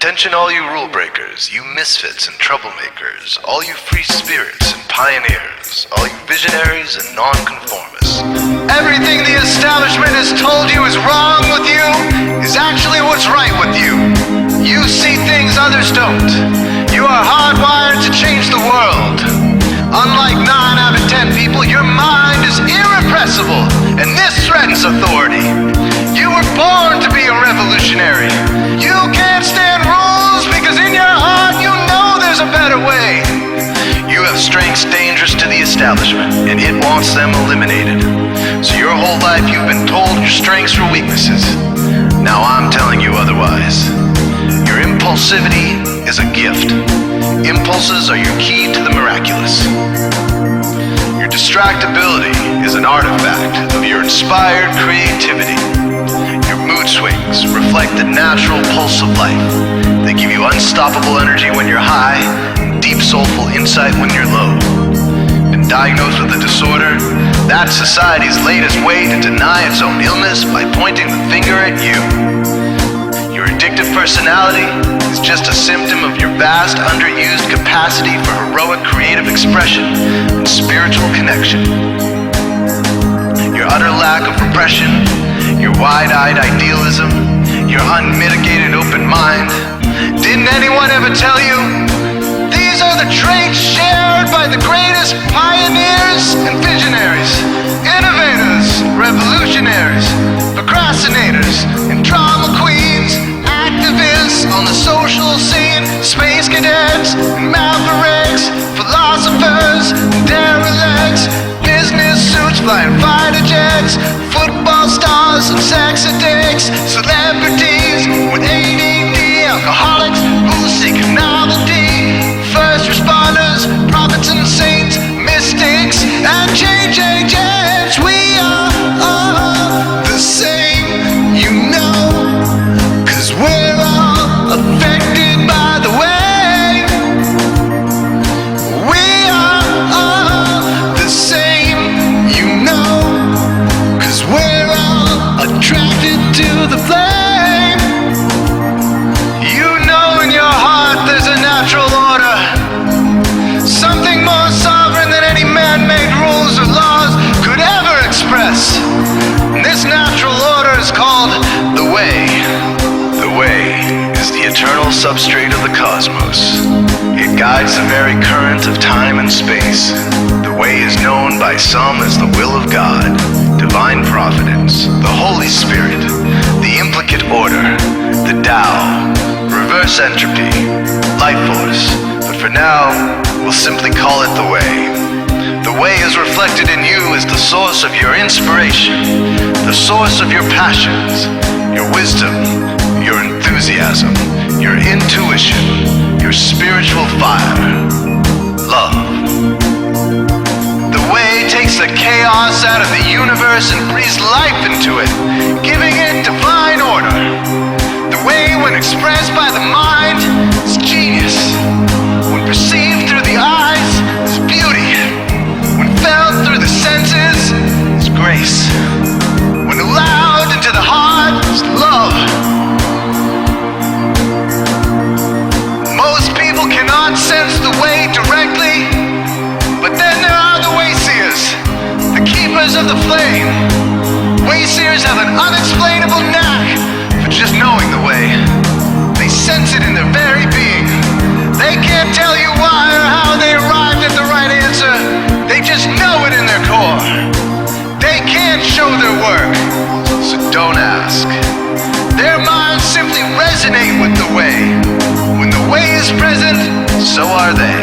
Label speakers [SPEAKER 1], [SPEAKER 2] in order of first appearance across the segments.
[SPEAKER 1] Attention all you rule breakers, you misfits and troublemakers, all you free spirits and pioneers, all you visionaries and nonconformists. Everything the establishment has told you is wrong with you is actually what's right with you. You see things others don't. You are hardwired to change the world. Unlike 9 out of 10 people, your mind is irrepressible, and this threatens authority. You were born to be a revolutionary. You can't stand rules because in your heart you know there's a better way. You have strengths dangerous to the establishment, and it wants them eliminated. So your whole life you've been told your strengths were weaknesses. Now I'm telling you otherwise. Your impulsivity is a gift. Impulses are your key to the miraculous. Your distractibility is an artifact of your inspired creativity. Your mood swings reflect the natural pulse of life. They give you unstoppable energy when you're high, and deep soulful insight when you're low. Been diagnosed with a disorder? That's society's latest way to deny its own illness by pointing the finger at you. Your addictive personality is just a symptom of your vast, underused capacity for heroic creative expression and spiritual connection. Your utter lack of repression, your wide-eyed idealism, your unmitigated open mind. Didn't anyone ever tell you? These are the traits shared by the greatest pioneers and visionaries, innovators, revolutionaries, procrastinators, and drama queens, activists on the social scene, space cadets, and mavericks, philosophers, and derelicts, business suits, flying fighter jets, football stars and sex addicts, celebrities with ADD, alcoholics who seek novelty, first responders, prophets and saints, mystics, and change agents. We are all the same, you know, 'cause we're all affected by the way. We are all the same, you know, 'cause we're all attracted to the flame. You know in your heart there's a natural order, something more sovereign than any man-made rules or laws could ever express. And this natural order is called the way. The way is the eternal substrate of the cosmos. It guides the very current of time and space. The way is known by some as the will of God, divine providence, the Holy Spirit, the implicate order, the Tao, reverse entropy, life force. But for now, we'll simply call it the way. The way is reflected in you as the source of your inspiration, the source of your passions, your wisdom, your enthusiasm, your intuition, your spiritual fire, love. The way takes the chaos out of the universe and breathes life into it, giving it divine order. The way, when expressed by the mind, is genius. When perceived through the eyes, is beauty. When felt through the senses, is grace. When allowed into the heart, is love. Most people cannot sense the way directly, but then there are the wayseers, the keepers of the flame. Wayseers have an unexplainable knack for just knowing the way. They sense it in their very being. They can't tell you why or how they arrived at the right answer. They just know it in their core. They can't show their work, so don't ask. Their minds simply resonate with the way. When the way is present, so are they.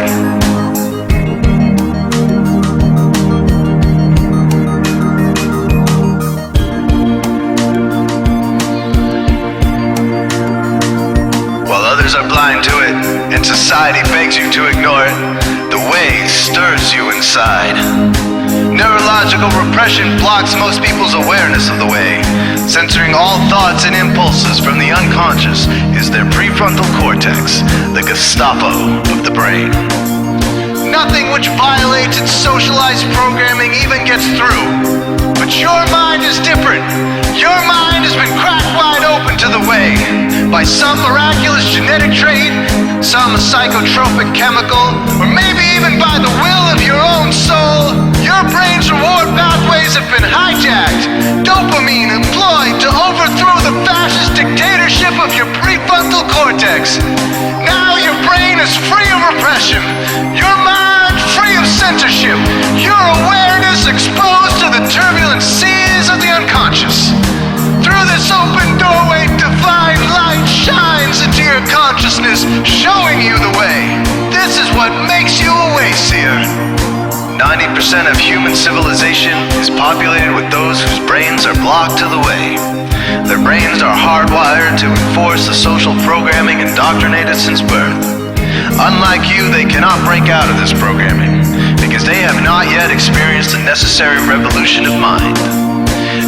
[SPEAKER 1] Are blind to it, and society begs you to ignore it. The way stirs you inside. Neurological repression blocks most people's awareness of the way. Censoring all thoughts and impulses from the unconscious is their prefrontal cortex, the Gestapo of the brain. Nothing which violates its socialized programming even gets through. But your mind is different. Your mind has been cracked wide open to the way. by some miraculous genetic trait, some psychotropic chemical, or maybe even by the will of your own soul, your brain's reward pathways have been hijacked. Dopamine employed to overthrow the fascist dictatorship of your prefrontal cortex. Now your brain is free of repression, your mind free of censorship, your awareness exposed to the turbulent seas of the unconscious. Through this open doorway, divine light shines into your consciousness, showing you the way. This is what makes you a wayseer. 90% of human civilization is populated with those whose brains are blocked to the way. Their brains are hardwired to enforce the social programming indoctrinated since birth. Unlike you, they cannot break out of this programming because they have not yet experienced the necessary revolution of mind.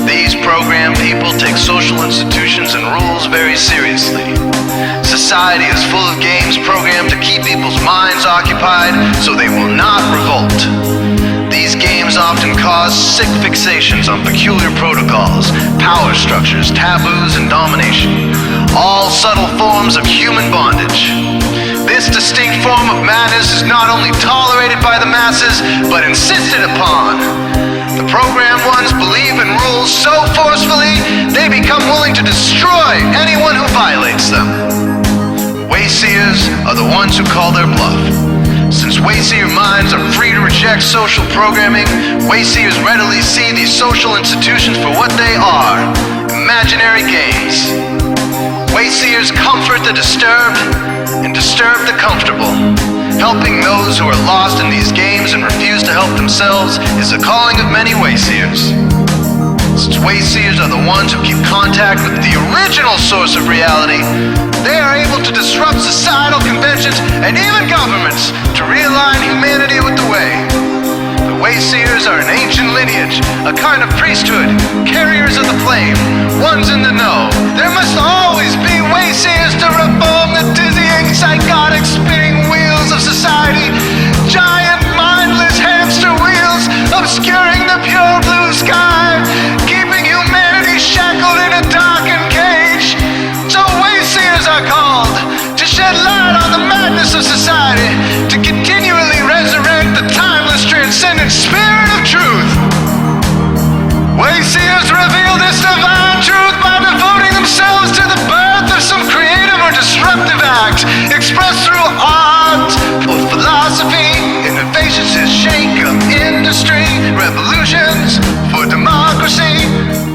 [SPEAKER 1] These programmed people take social institutions and rules very seriously. Society is full of games programmed to keep people's minds occupied so they will not revolt. These games often cause sick fixations on peculiar protocols, power structures, taboos, and domination, all subtle forms of human bondage. This distinct form of madness is not only tolerated by the masses, but insisted upon. The programmed ones believe in rules so forcefully, they become willing to destroy anyone who violates them. Wayseers are the ones who call their bluff. Since wayseer minds are free to reject social programming, wayseers readily see these social institutions for what they are, imaginary games. Wayseers comfort the disturbed and disturb the comfortable. Helping those who are lost in these games and refuse to help themselves is the calling of many wayseers. Since wayseers are the ones who keep contact with the original source of reality, they are able to disrupt societal conventions and even governments to realign humanity with the way. The wayseers are an ancient lineage, a kind of priesthood, carriers of the flame, ones in the know. There must always be wayseers to reform the dizzying, psychotic, spinning wheels of society. Giant, mindless hamster wheels obscuring the pure blue sky, keeping humanity shackled in a darkened cage. So wayseers are called to shed light on the madness of society, to continually resurrect the timeless, transcendent spirit of truth. Wayseers reveal this divine truth by devoting themselves to the birth of some creative or disruptive act, expressed through art or philosophy. Innovations that shake up industry, revolutions for democracy,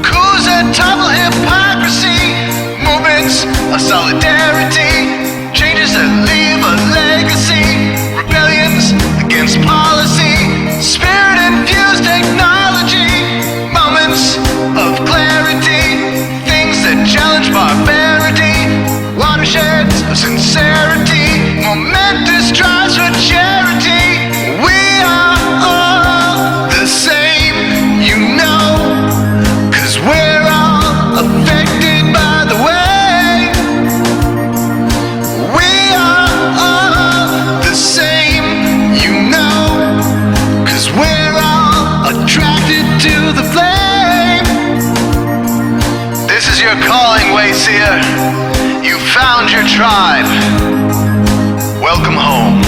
[SPEAKER 1] coups that topple hypocrisy, movements of solidarity, changes that leave a legacy, rebellions against policy, spirit-infused technology, moments of clarity, things that challenge barbarity, watersheds of sincerity, momentous drives for charity. We are all the same, you know, 'cause we're all affected by the way. We are all the same, you know, 'cause we're all attracted to the flame. This is your calling, wayseer. You found your tribe. Welcome home.